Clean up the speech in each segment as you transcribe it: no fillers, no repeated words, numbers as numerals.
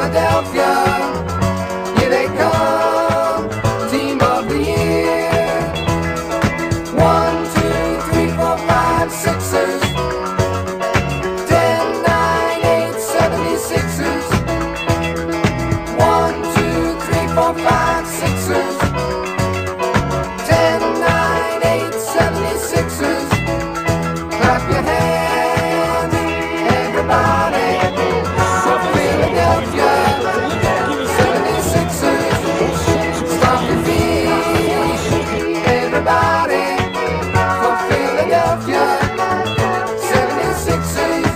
Philadelphia, here they come, team of the year. 1, 2, 3, 4, 5, Sixers. 10, 9, 8, 76ers. 1, 2, 3, 4, 5, Sixers. 10, 9, 8, 76ers. Clap your hands, everybody, for Philadelphia. 76ers. Stomp your feet, everybody, for Philadelphia. 76ers.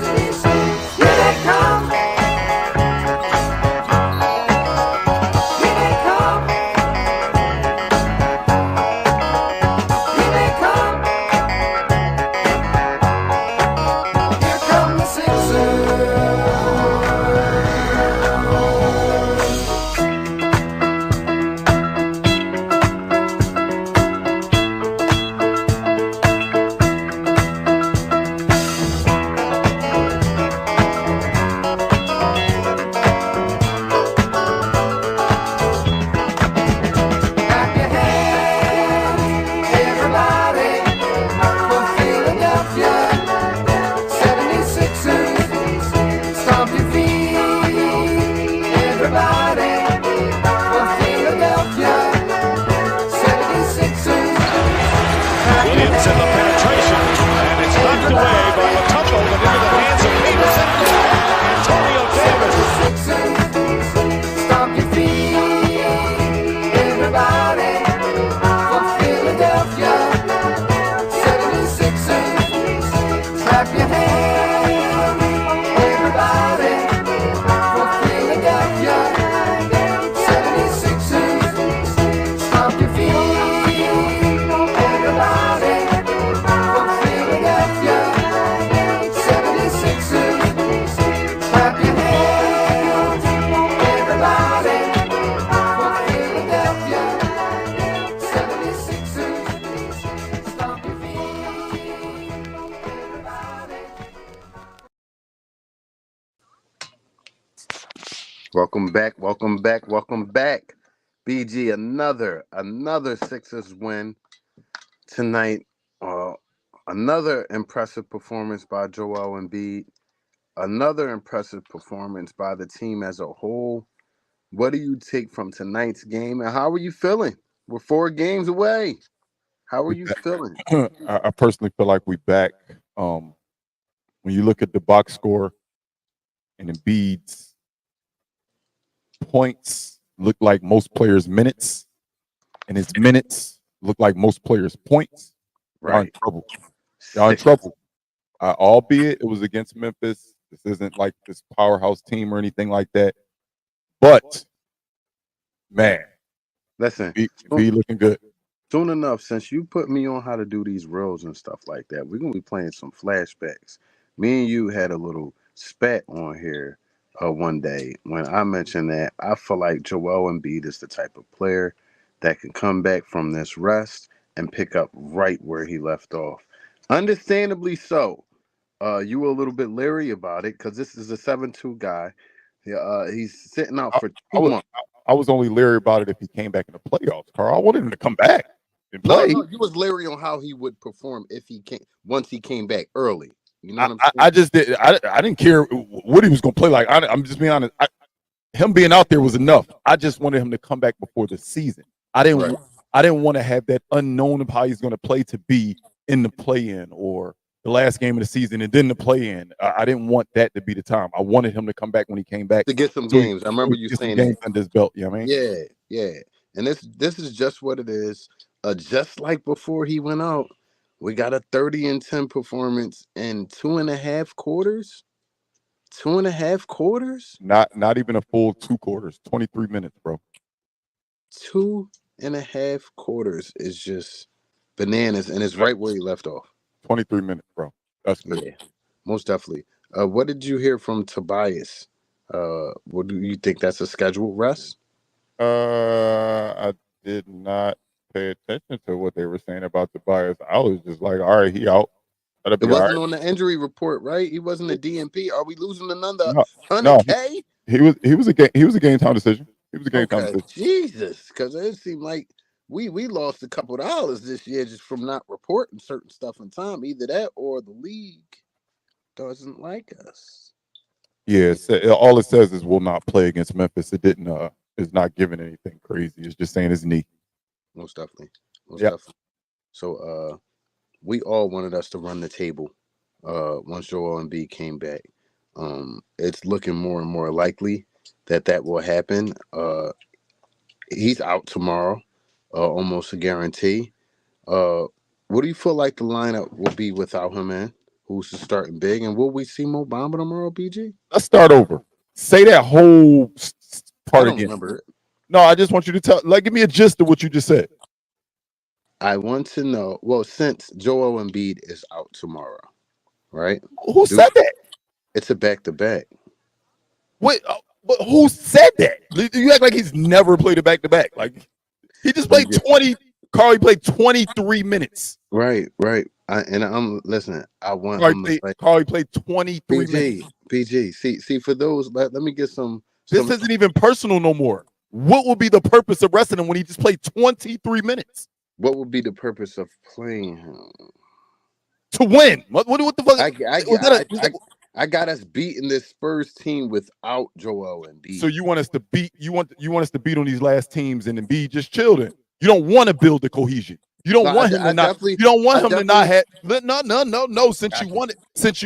Here they come. Here they come. Here they come. Here come the Sixers. Clap your hands, everybody, for Philadelphia. 76ers. Stomp your feet, everybody, for Philadelphia. 76ers. Clap your Williams in the penetration, and it's knocked away by Matumbo, but into the hands of Peterson. Antonio Davis. 76ers. Stomp your feet, everybody, for Philadelphia. 76ers. Clap your hands, everybody, for Philadelphia. 76ers. Stomp your feet, everybody, for Philadelphia. 76ers. Clap your hands, everybody, for Philadelphia. 76ers. Stomp your feet, everybody. Welcome back, welcome back, welcome back. BG, another Sixers win tonight. Another impressive performance by Joel Embiid. Another impressive performance by the team as a whole. What do you take from tonight's game, and how are you feeling? We're 4 games away. How are We you back. feeling? I personally feel like we back. When you look at the box score and Embiid's points look like most players' minutes, and his minutes look like most players' points. Y'all in Right. trouble. Y'all in Six. trouble. Albeit it was against Memphis. This isn't like this powerhouse team or anything like that. But man, Listen, be looking good. soon enough, since you put me on how to do these reels and stuff like that, we're gonna be playing some flashbacks. Me and you had a little spat on here one day when I mentioned that I feel like Joel Embiid is the type of player that can come back from this rest and pick up right where he left off. Understandably so. You were a little bit leery about it because this is a 7-2 guy. He's sitting out I, for I 2 was months. I was only leery about it if he came back in the playoffs, Carl. I wanted him to come back and No, play. no, you was leery on how he would perform if he came once he came back early. You know what I'm saying? I just did. I didn't care what he was going to play like. I'm just being honest. Him being out there was enough. I just wanted him to come back before the season. I didn't want to have that unknown of how he's going to play to be in the play-in or the last game of the season and then the play-in. I didn't want that to be the time. I wanted him to come back when he came back to get some so games. I remember you get some saying games that. under his belt. You know what I mean? Yeah, yeah. And this is just what it is. Just like before he went out, we got a 30-10 performance in 2.5 quarters. 2.5 quarters. Not even a full 2 quarters. 23 minutes, bro. 2.5 quarters is just bananas, and it's right where he left off. 23 minutes, bro. That's good. Yeah, most definitely. What did you hear from Tobias? What do you think that's a scheduled rest? I did not pay attention to what they were saying about Tobias. I was just like, all right, he out. That'll It be all wasn't right. on the injury report, right? He wasn't a DNP. Are we losing another No, 100K? He was a game time decision. He was a game time Okay, decision. Jesus, because it seemed like we lost a couple dollars this year just from not reporting certain stuff in time. Either that or the league doesn't like us. Yeah, all it says is will not play against Memphis. It didn't. It's not giving anything crazy. It's just saying his knee. Most definitely, most Yep. definitely. So we all wanted us to run the table. Once Joel Embiid came back, it's looking more and more likely that will happen. He's out tomorrow, almost a guarantee. Uh, what do you feel like the lineup will be without him, man? Who's starting big, and will we see Mo Bamba tomorrow, BG? Let's start over. Say that whole I part don't again. remember it. No, I just want you to give me a gist of what you just said. I want to know. Well, since Joel Embiid is out tomorrow, right? Who said that? It's a back-to-back. Wait, but who said that? You act like he's never played a back to back. Like he just played 20. Carly played 23 minutes. Right. I'm listening. I want him to play. Carly played 23 minutes. PG. See, for those, let me get some. This isn't even personal no more. What would be the purpose of resting him when he just played 23 minutes? What would be the purpose of playing him? To win. What the fuck? I got us beating this Spurs team without Joel Embiid. So you want us to beat us to beat on these last teams and Embiid just chilled in. You don't want to build the cohesion. You don't want him to not. You don't want him to not have. No. Since you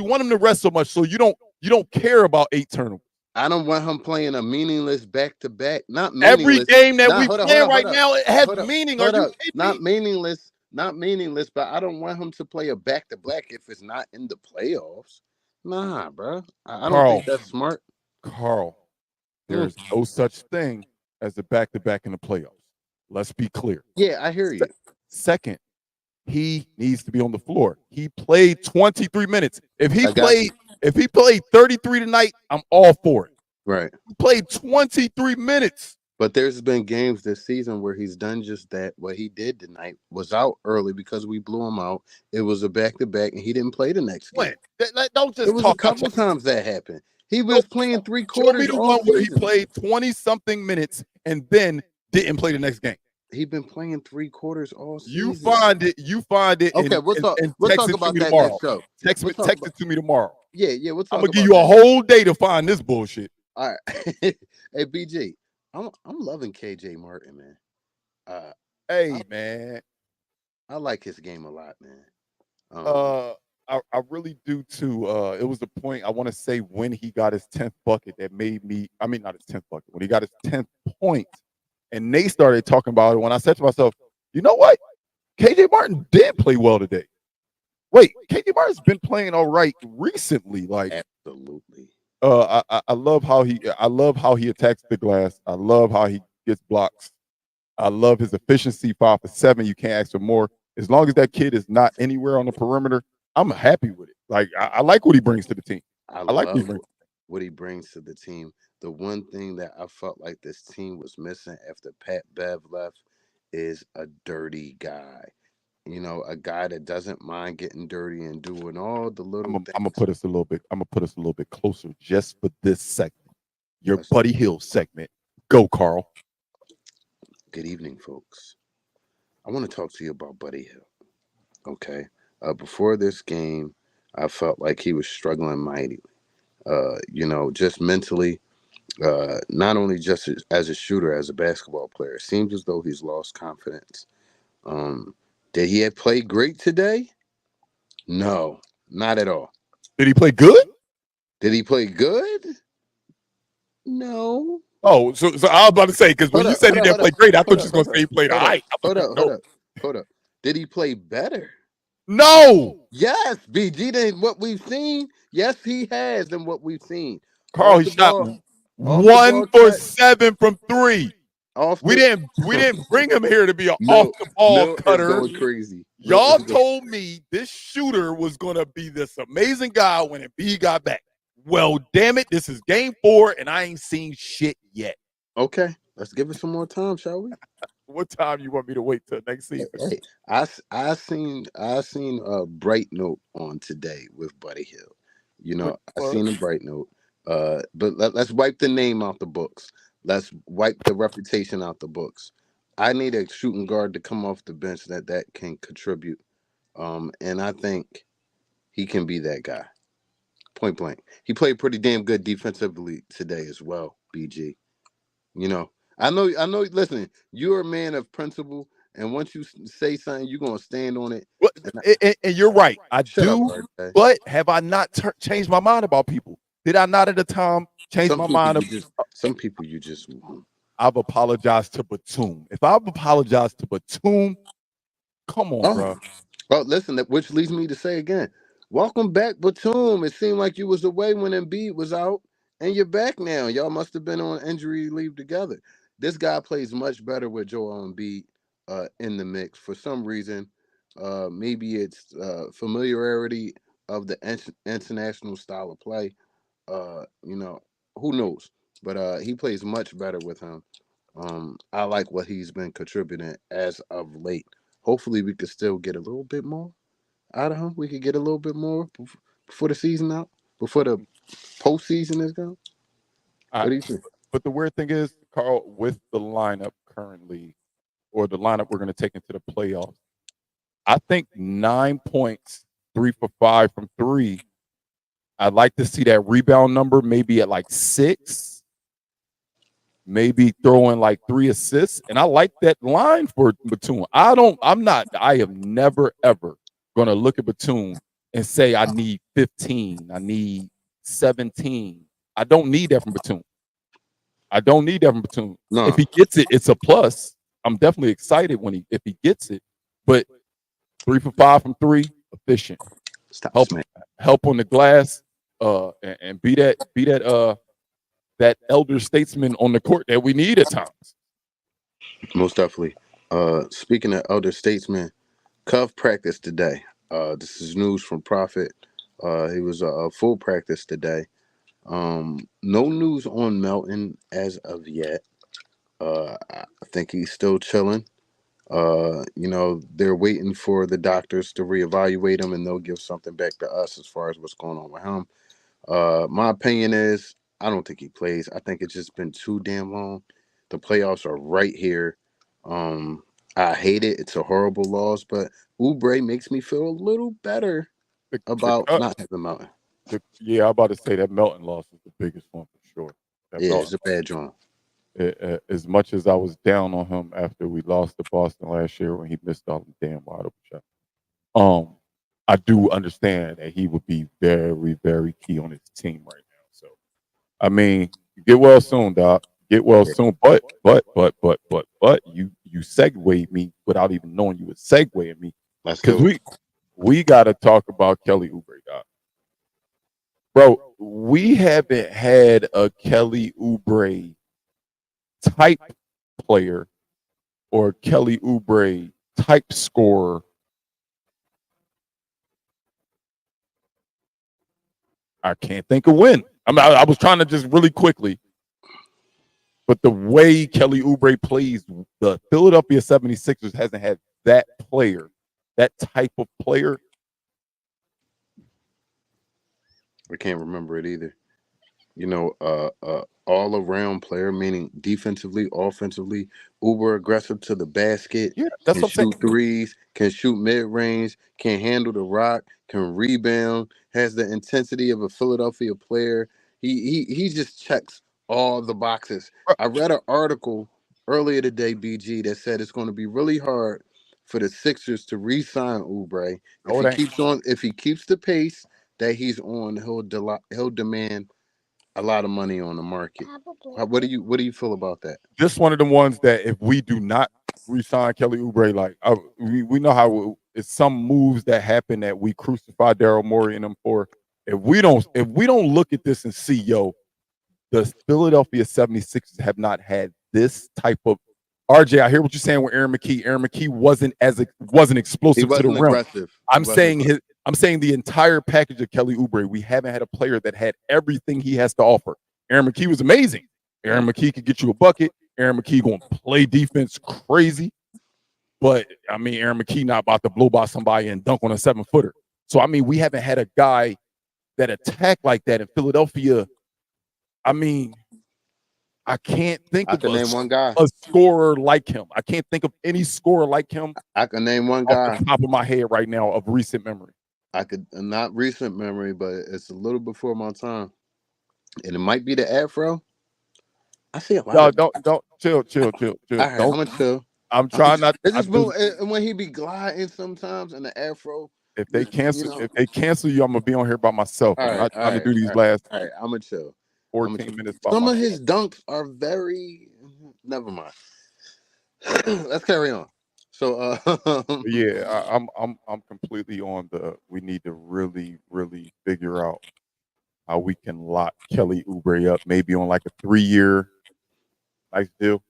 want him to rest so much, so you don't care about 8 turnovers. I don't want him playing a meaningless back-to-back. Not meaningless. Every game that we play right now, it has meaning. Are you kidding Not me? meaningless, but I don't want him to play a back-to-back if it's not in the playoffs. Nah, bro. I don't think that's smart. Carl, there's no such thing as a back-to-back in the playoffs. Let's be clear. Yeah, I hear you. Second, he needs to be on the floor. He played 23 minutes. If he played 33 tonight, I'm all for it. Right. He played 23 minutes. But there's been games this season where he's done just that. What he did tonight was out early because we blew him out. It was a back-to-back, and he didn't play the next game. Don't just it was talk a couple times that happened. He was playing 3 quarters. Show me the one where he played 20-something minutes and then didn't play the next game. He's been playing 3 quarters all season. You find it. Okay, we'll talk about that next show. Text it to me tomorrow. Yeah. We'll talk. I'm gonna give you a whole day to find this bullshit. All right. Hey, BG, I'm loving KJ Martin, man. Man, I like his game a lot, man. I really do too. It was the point I want to say when he got his 10th bucket that made me. I mean, not his 10th bucket. When he got his 10th point. And they started talking about it when I said to myself, you know what? KJ Martin did play well today. Wait, KJ Martin's been playing all right recently. Like absolutely. I love how he attacks the glass. I love how he gets blocks. I love his efficiency 5 for 7. You can't ask for more. As long as that kid is not anywhere on the perimeter, I'm happy with it. Like I like what he brings to the team. I like what he brings to the team. The one thing that I felt like this team was missing after Pat Bev left is a dirty guy. You know, a guy that doesn't mind getting dirty and doing all the little things. I'm gonna put us a little bit closer just for this segment. Your Buddy Hill segment. Go, Carl. Good evening, folks. I want to talk to you about Buddy Hill. Okay. Before this game, I felt like he was struggling mightily. Just mentally. Not only just as a shooter, as a basketball player. It seems as though he's lost confidence. Did he have played great today? No, not at all. Did he play good? Did he play good? No. Oh, so I was about to say, because when you said he didn't play great, I thought you were going to say he played all right. Hold up. Did he play better? No. Yes, BG, than what we've seen. Yes, he has than what we've seen. Carl, he shot 1 for 7 from 3. We didn't bring him here to be an off the ball cutter. Going crazy. Y'all told me this shooter was gonna be this amazing guy when Embiid got back. Well, damn it, this is game 4 and I ain't seen shit yet. Okay, let's give it some more time, shall we? What time you want me to wait till next season? Hey, I seen a bright note on today with Buddy Hill. You know, I seen a bright note. But let's wipe the name out the books. Let's wipe the reputation out the books. I need a shooting guard to come off the bench that can contribute. And I think he can be that guy. Point blank. He played pretty damn good defensively today as well, BG. You know, I know. Listen, you're a man of principle, and once you say something, you're gonna stand on it. Well, And and you're right. I shut up, do, RJ. but have I not changed my mind about people? Did I not at the time change Some my people mind? you just, some people you just. I've apologized to Batum. If I've apologized to Batum, come on, Oh, bro. well, listen. Which leads me to say again, welcome back, Batum. It seemed like you was away when Embiid was out, and you're back now. Y'all must have been on injury leave together. This guy plays much better with Joel Embiid in the mix for some reason. Maybe it's familiarity of the international style of play. You know, who knows? But he plays much better with him. I like what he's been contributing as of late. Hopefully, we could still get a little bit more out of him. We could get a little bit more before the season out, before the postseason is gone. I, What do you think? but the weird thing is, Carl, with the lineup currently, or the lineup we're going to take into the playoffs, I think 9 points, 3 for 5 from three. I'd like to see that rebound number maybe at like 6, maybe throwing like 3 assists. And I like that line for Batum. I am never, ever going to look at Batum and say, I need 15, I need 17. I don't need that from Batum. I don't need that from Batum. If No, he gets it, it's a plus. I'm definitely excited if he gets it. But 3 for 5 from three, efficient. stop Help smacking. help on the glass, and be that elder statesman on the court that we need at times. Most definitely. Speaking of elder statesmen, Cove practiced today. This is news from Prophet. He was a full practice today. No news on Melton as of yet. I think he's still chilling. They're waiting for the doctors to reevaluate him, and they'll give something back to us as far as what's going on with him. My opinion is I don't think he plays. I think it's just been too damn long. The playoffs are right here. Um, I hate it. It's a horrible loss, but Oubre makes me feel a little better The about cut, not having Mountain. yeah, I'm about to say that Melton loss was the biggest one for sure. That Yeah, it's Melton, a bad joint. as much as I was down on him after we lost to Boston last year when he missed all the damn wide open shots, I do understand that he would be very, very key on his team right now. So, I mean, get well soon, Doc. Get well Yeah, soon. But you segued me without even knowing you were segueing me, let's because do it. we got to talk about Kelly Oubre, Doc. Bro, we haven't had a Kelly Oubre type player or Kelly Oubre type scorer. I can't think of when. I was trying to just really quickly, but the way Kelly Oubre plays, the Philadelphia 76ers hasn't had that player, that type of player. I can't remember it either. All around player, meaning defensively, offensively, uber aggressive to the basket, Yeah, that's can what I'm saying. shoot threes, can shoot mid range, can handle the rock, can rebound, has the intensity of a Philadelphia player. He just checks all the boxes. Bro, I read an article earlier today, BG, that said it's going to be really hard for the Sixers to re-sign Oubre if no, he it ain't. keeps on if he keeps the pace that he's on. He'll demand a lot of money on the market. What do you feel about that? This one of the ones that if we do not resign Kelly Oubre, like we know how it's some moves that happen that we crucify Daryl Morey and them for. If we don't look at this and see, yo, the Philadelphia 76ers have not had this type of RJ. I hear what you're saying with Aaron McKee. Aaron McKee wasn't He explosive to the wasn't rim. aggressive. He I'm wasn't saying aggressive. I'm saying the entire package of Kelly Oubre. We haven't had a player that had everything he has to offer. Aaron McKee was amazing. Aaron McKee could get you a bucket. Aaron McKee gonna play defense crazy. But I mean, Aaron McKee not about to blow by somebody and dunk on a 7-footer. So I mean, we haven't had a guy that attacked like that in Philadelphia. I mean, I can't think I of can name one guy. a scorer like him. I can't think of any scorer like him I can name one off guy. the top of my head right now of recent memory. I could not recent memory, but it's a little before my time, and it might be the afro. I see a lot No, of. don't chill. All right, I'm Don't. gonna chill. I'm trying not. It's just and when he be gliding sometimes in the afro. If they You cancel, know. if they cancel you, I'm gonna be on here by myself. All I'm right, not all trying to right, do all these right, last all right. I'm gonna chill. 14 minutes by Some of myself. his dunks are very. Never mind. Let's carry on. So, Yeah, I'm completely on the. We need to really figure out how we can lock Kelly Oubre up, maybe on like a 3-year nice deal.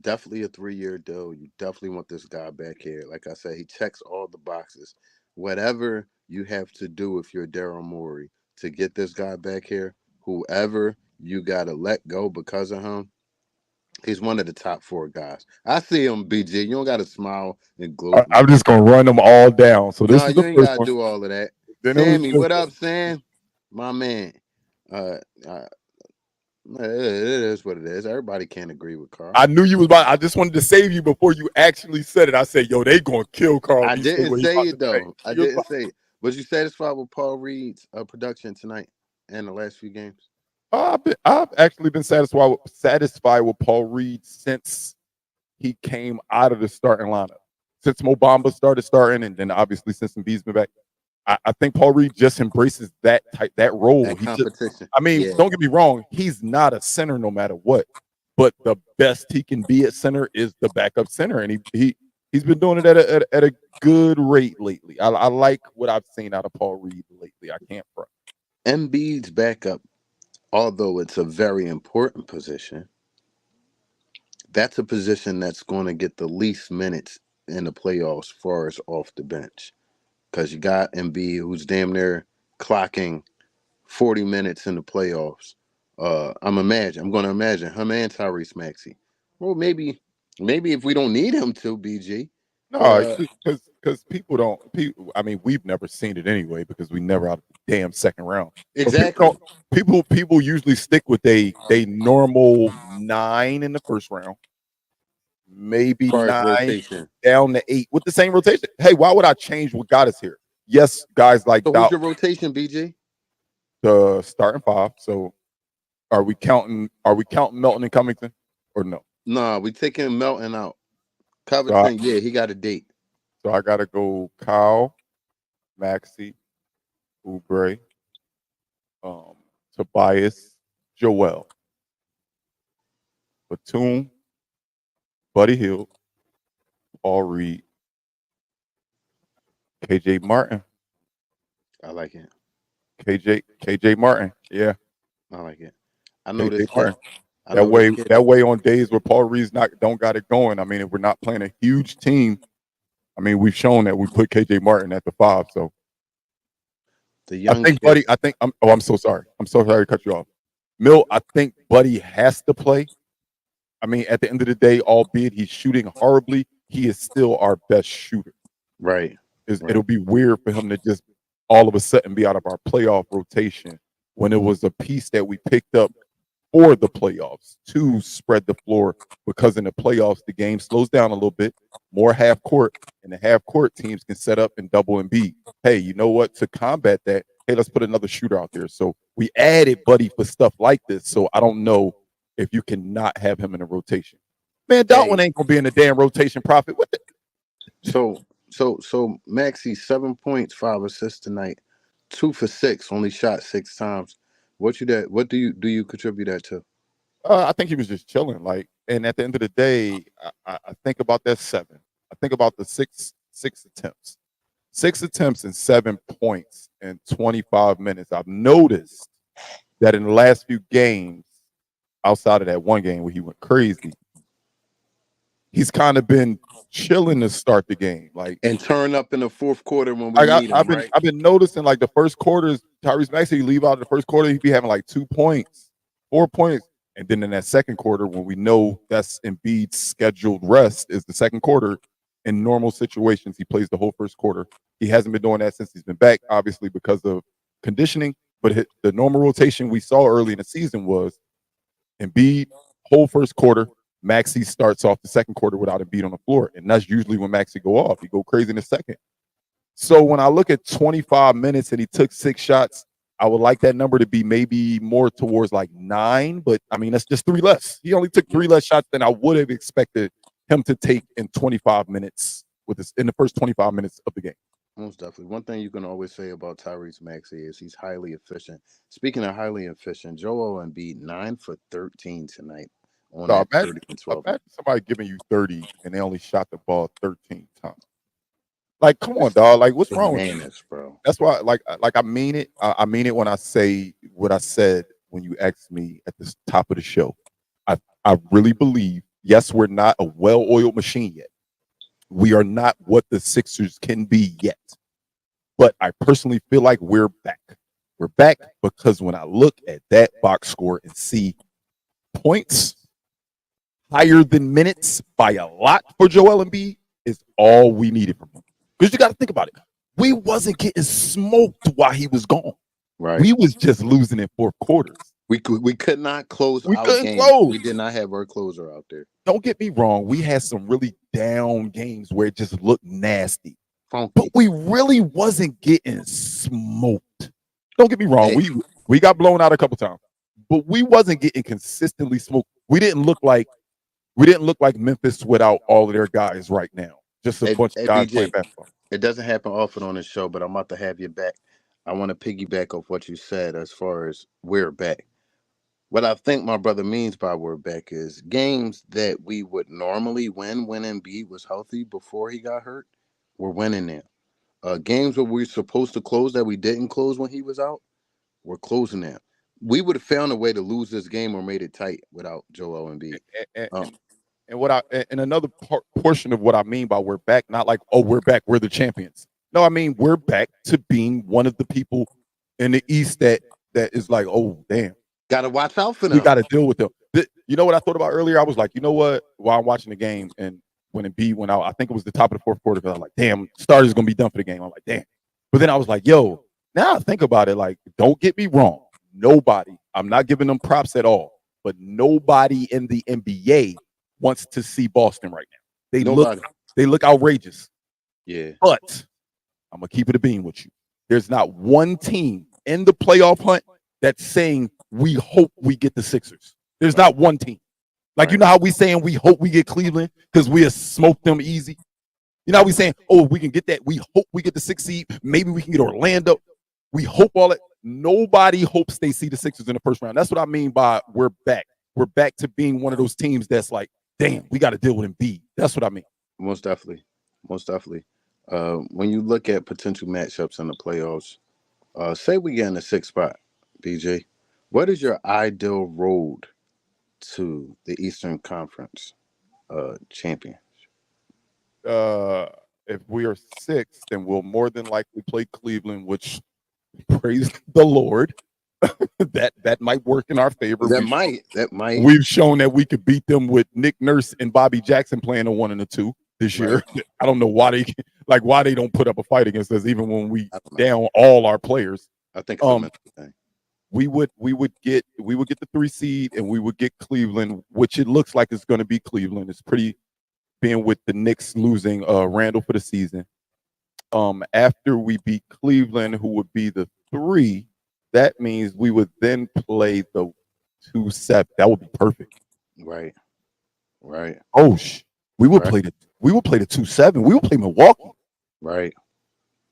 definitely a 3-year deal. You definitely want this guy back here. Like I said, he checks all the boxes. Whatever you have to do if you're Daryl Morey to get this guy back here, whoever you gotta let go because of him, he's one of the top 4 guys. I see him, BG. You don't gotta smile and gloat. I'm just gonna run them all down. So this No, is you the ain't first gotta one. do all of that. Then it was Sammy, what up, Sam? My man. Uh, uh it is what it is. Everybody can't agree with Carl. I knew you was about. I just wanted to save you before you actually said it. I said, "Yo, they gonna kill Carl." I If he say didn't what he say about it to say. though. I didn't say it. Was you satisfied with Paul Reed's production tonight and the last few games? I've actually been satisfied with Paul Reed since he came out of the starting lineup. Since Mo Bamba started starting, and then obviously since Embiid's been back, I think Paul Reed just embraces that role. That He just, competition. I mean, Yeah. don't get me wrong, he's not a center no matter what, but the best he can be at center is the backup center, and he's been doing it at a good rate lately. I like what I've seen out of Paul Reed lately. I can't front. Embiid's backup, although it's a very important position, that's a position that's going to get the least minutes in the playoffs, far as off the bench, because you got Embiid who's damn near clocking 40 minutes in the playoffs. I'm going to imagine him and Tyrese Maxey. Well, maybe if we don't need him to, BG. No, because people don't. I mean, we've never seen it anyway because we never out of the damn second round. But Exactly. people usually stick with they normal 9 in the first round, maybe As far as 9 rotation. down to 8 with the same rotation. Hey, why would I change what got us here? Yes, guys like So who's your rotation, BG? the starting 5. So are we counting Melton and Covington or no? Nah, we taking Melton out. So Covington, yeah, he got a date. I gotta go Kyle, Maxey, Oubre, Tobias, Joel, Batum, Buddy Hield, Paul Reed, KJ Martin, I like it. KJ Martin. Yeah, I like it. I know KJ this kid. Martin. I know That this kid. way on days where Paul Reed's don't got it going. I mean, if we're not playing a huge team, I mean, we've shown that we put KJ Martin at the 5. So The I young think kid. Buddy. I'm so sorry. I'm so sorry to cut you off. Mill, I think Buddy has to play. I mean, at the end of the day, albeit he's shooting horribly, he is still our best shooter. Right. It'll be weird for him to just all of a sudden be out of our playoff rotation when it was a piece that we picked up for the playoffs to spread the floor, because in the playoffs the game slows down a little bit, more half court, and the half court teams can set up and double and beat. Hey, you know what? To combat that, hey, let's put another shooter out there. So we added Buddy for stuff like this. So I don't know if you cannot have him in a rotation. Man, that one ain't gonna be in the damn rotation. Profit. What the? So Maxey 7 points, 5 assists tonight, 2 for 6, only shot 6 times. What do you contribute that to? I think he was just chilling. Like, and at the end of the day, I think about that 7. I think about the six attempts. 6 attempts and 7 points in 25 minutes. I've noticed that in the last few games, outside of that one game where he went crazy, he's kind of been chilling to start the game. Like, And turn up in the fourth quarter when we need him, right? I've been noticing like the first quarters, Tyrese Maxey leave out the first quarter, he'd be having like 2 points, 4 points. And then in that second quarter, when we know that's Embiid's scheduled rest is the second quarter, in normal situations, he plays the whole first quarter. He hasn't been doing that since he's been back, obviously because of conditioning. But the normal rotation we saw early in the season was Embiid whole first quarter. Maxey starts off the second quarter without Embiid on the floor, and that's usually when Maxey go off. He go crazy in the second. So when I look at 25 minutes and he took 6 shots, I would like that number to be maybe more towards like 9. But I mean, that's just 3 less. He only took 3 less shots than I would have expected him to take in 25 minutes in the first 25 minutes of the game. Most definitely. One thing you can always say about Tyrese Maxey is he's highly efficient. Speaking of highly efficient, Joel Embiid 9 for 13 tonight on So that 30 and 12. imagine somebody giving you 30 and they only shot the ball 13 times. Like, come on, dog. Like, what's wrong with you? Bro. That's why, like I mean it. I mean it when I say what I said when you asked me at the top of the show. I really believe, yes, we're not a well-oiled machine yet. We are not what the Sixers can be yet. But I personally feel like we're back. We're back because when I look at that box score and see points higher than minutes by a lot for Joel Embiid is all we needed from him. Because you got to think about it. We wasn't getting smoked while he was gone. Right. We was just losing in fourth quarters. We could not close We out couldn't games. close. We did not have our closer out there. Don't get me wrong. We had some really down games where it just looked nasty. Funky. But we really wasn't getting smoked. Don't get me wrong. Hey. We got blown out a couple times. But we wasn't getting consistently smoked. We didn't look like Memphis without all of their guys right now. Just a bunch of guys playing basketball. It doesn't happen often on this show, but I'm about to have you back. I want to piggyback off what you said as far as we're back. What I think my brother means by we're back is games that we would normally win when Embiid was healthy before he got hurt, we're winning now. Games where we're supposed to close that we didn't close when he was out, we're closing now. We would have found a way to lose this game or made it tight without Joel Embiid. And another portion of what I mean by we're back, not like, oh, we're back, we're the champions. No, I mean we're back to being one of the people in the East that is like, oh, damn. Got to watch out for them. We got to deal with them. You know what I thought about earlier? I was like, you know what? While I'm watching the game and when Embiid went out, I think it was the top of the fourth quarter, because I was like, damn, starter's going to be done for the game. I'm like, damn. But then I was like, yo, now I think about it, like, don't get me wrong. Nobody, I'm not giving them props at all, but nobody in the NBA wants to see Boston right now. They look outrageous. Yeah. But I'm going to keep it a beam with you. There's not one team in the playoff hunt that's saying we hope we get the Sixers. There's not one team. Like, you know how we saying we hope we get Cleveland because we have smoked them easy? You know how we saying, oh, if we can get that, we hope we get the 6th seed. Maybe we can get Orlando. We hope all that. Nobody hopes they see the Sixers in the first round. That's what I mean by we're back. We're back to being one of those teams that's like, damn, we got to deal with Embiid. That's what I mean. Most definitely. When you look at potential matchups in the playoffs, say we get in the 6th spot, BJ, what is your ideal road to the Eastern Conference champion? If we are 6th, then we'll more than likely play Cleveland, which, praise the Lord, that might work in our favor. That might. We've shown that we could beat them with Nick Nurse and Bobby Jackson playing a 1 and a 2 this year. I don't know why they don't put up a fight against us, even when we down all our players. I think it's a mental thing. We would get the 3 seed and we would get Cleveland, which it looks like it's going to be Cleveland. It's pretty, being with the Knicks losing Randall for the season. After we beat Cleveland, who would be the 3, that means we would then play the 2-7. That would be perfect. Right. Oh, we would play the 2-7. We would play Milwaukee. Right.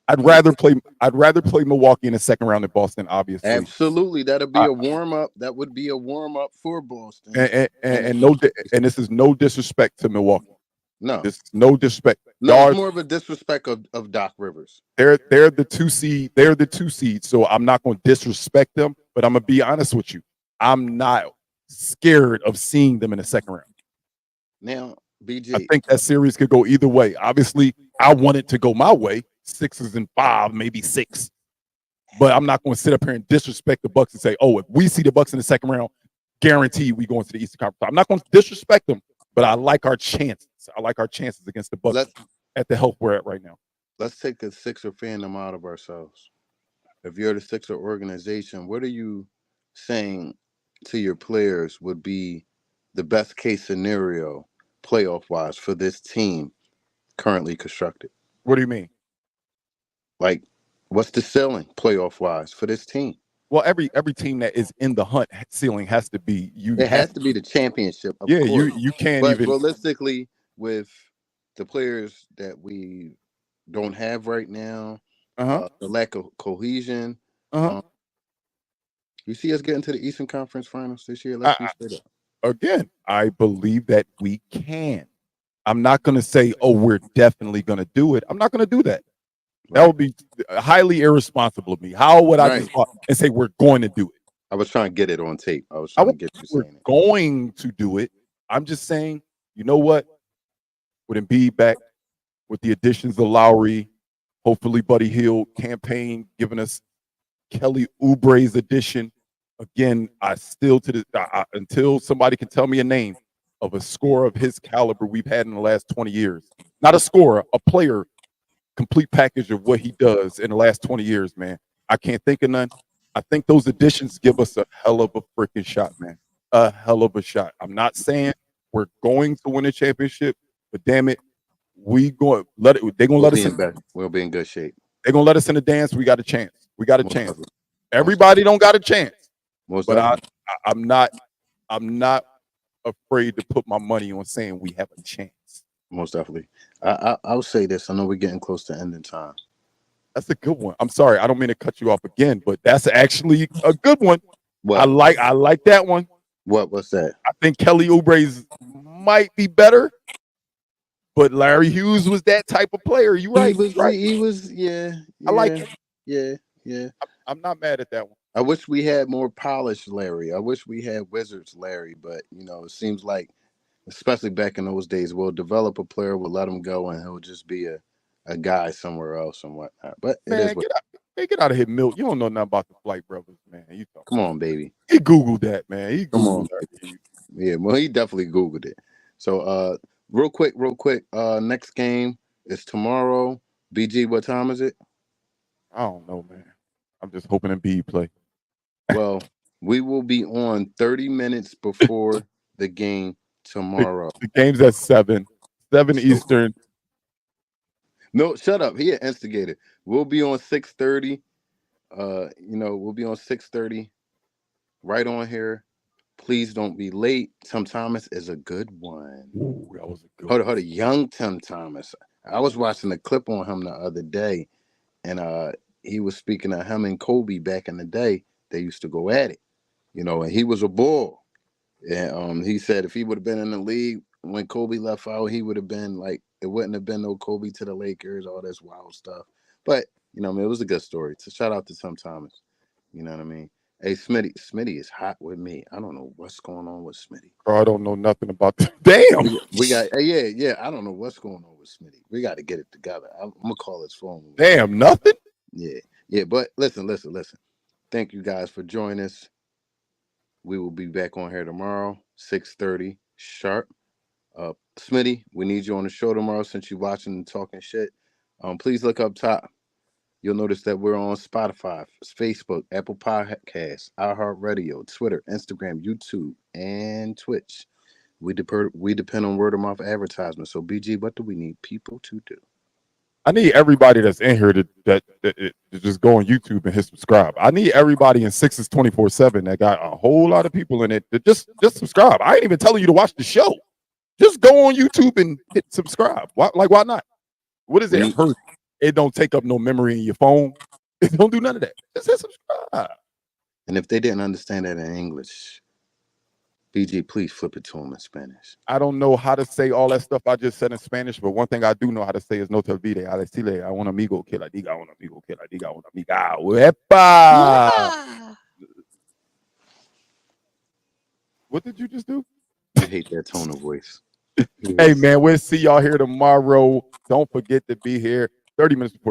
I'd rather play Milwaukee in the second round than Boston, obviously. Absolutely. That'd be a warm up. That would be a warm up for Boston. And this is no disrespect to Milwaukee. No. This is no disrespect. No, it's more of a disrespect of Doc Rivers. They're the 2 seed. They're the 2 seed. So I'm not going to disrespect them, but I'm going to be honest with you. I'm not scared of seeing them in the second round. Now, BG, I think that series could go either way. Obviously, I want it to go my way. 6s and 5, maybe 6. But I'm not going to sit up here and disrespect the Bucks and say, oh, if we see the Bucks in the second round, guaranteed we go into the Eastern Conference. I'm not going to disrespect them, but I like our chances. I like our chances against the Bucks at the health we're at right now. Let's take the Sixer fandom out of ourselves. if you're the Sixer organization, what are you saying to your players would be the best case scenario playoff wise for this team currently constructed? What do you mean? Like, what's the ceiling playoff wise for this team? Well, every team that is in the hunt ceiling has to be you It have has to be the championship, of yeah, course. you can't But even realistically, with the players that we don't have right now, uh-huh. the lack of cohesion, Uh-huh. um, you see us getting to the Eastern Conference Finals this year. I, Let's be straight up. again, I believe that we can. I'm not going to say, "Oh, we're definitely going to do it." I'm not going to do that. That Right. would be highly irresponsible of me. How would I Right. just go and say we're going to do it? I was trying to get it on tape. I was I trying to won't get say you we're saying it. going to do it. I'm just saying, you know what? With Embiid back, with the additions of Lowry, hopefully Buddy Hield campaign giving us Kelly Oubre's addition. Again, I still to the until somebody can tell me a name of a scorer of his caliber we've had in the last 20 years. Not a scorer, a player, complete package of what he does in the last 20 years, man. I can't think of none. I think those additions give us a hell of a freaking shot, man. A hell of a shot. I'm not saying we're going to win a championship, but damn it, we going let it. They're gonna We'll let be us in in. best. We'll be in good shape. They're gonna let us in the dance. We got a chance. We got a Most chance. definitely. Everybody don't got a chance, Most but definitely. I'm not. I'm not afraid to put my money on saying we have a chance. Most definitely. I'll say this. I know we're getting close to ending time. That's a good one. I'm sorry, I don't mean to cut you off again, but that's actually a good one. What? I like that one. What's that? I think Kelly Oubre's might be better, but Larry Hughes was that type of player. You He right. was. You right. He was. Yeah. I like Yeah. it. Yeah. Yeah. I'm not mad at that one. I wish we had more polished Larry. I wish we had Wizards Larry, but it seems like, especially back in those days, we'll develop a player, we'll let him go, and he'll just be a guy somewhere else and whatnot. But it is Man, what. get out. Hey, get out of here, Milt. You don't know nothing about the Flight Brothers, man. You talk. Come on, baby. He Googled that, man. He Come Googled on. Larry Hughes. Yeah, well, he definitely Googled it. So, real quick. Next game is tomorrow. BG, what time is it? I don't know, man. I'm just hoping Embiid play. Well, we will be on 30 minutes before the game tomorrow. The game's at 7 So, Eastern. no, shut up. He an instigator. We'll be on 6:30. We'll be on 6:30 right on here. Please don't be late. Tim Thomas is a good one. Ooh, that was a good Hold on, one. hold on. Young Tim Thomas. I was watching a clip on him the other day, and he was speaking of him and Kobe back in the day. They used to go at it, and he was a bull. And he said if he would have been in the league when Kobe left out, he would have been like, it wouldn't have been no Kobe to the Lakers, all this wild stuff. But it was a good story. So shout out to Tim Thomas. You know what I mean? Hey, Smitty is hot with me. I don't know what's going on with Smitty. Bro, I don't know nothing about that. Damn. We got yeah. I don't know what's going on with Smitty. We got to get it together. I'm gonna call his phone. Damn, nothing? Yeah. But listen. Thank you guys for joining us. We will be back on here tomorrow, 6:30 sharp. Smitty, we need you on the show tomorrow since you're watching and talking shit. Please look up top. You'll notice that we're on Spotify, Facebook, Apple Podcasts, iHeartRadio, Twitter, Instagram, YouTube, and Twitch. We depend on word of mouth advertisement. So, BG, what do we need people to do? I need everybody that's in here to just go on YouTube and hit subscribe. I need everybody in Sixes 24/7 that got a whole lot of people in it to just subscribe. I ain't even telling you to watch the show. Just go on YouTube and hit subscribe. Why not? What is it hurt? It don't take up no memory in your phone. It don't do none of that. Just hit subscribe. And if they didn't understand that in English, BG, please flip it to them in Spanish. I don't know how to say all that stuff I just said in Spanish, but one thing I do know how to say is no te olvide a decirle a un amigo que la diga a un amigo que la diga a una amiga. Wepa! Yeah. What did you just do? I hate that tone of voice. Hey, man, we'll see y'all here tomorrow. Don't forget to be here 30 minutes before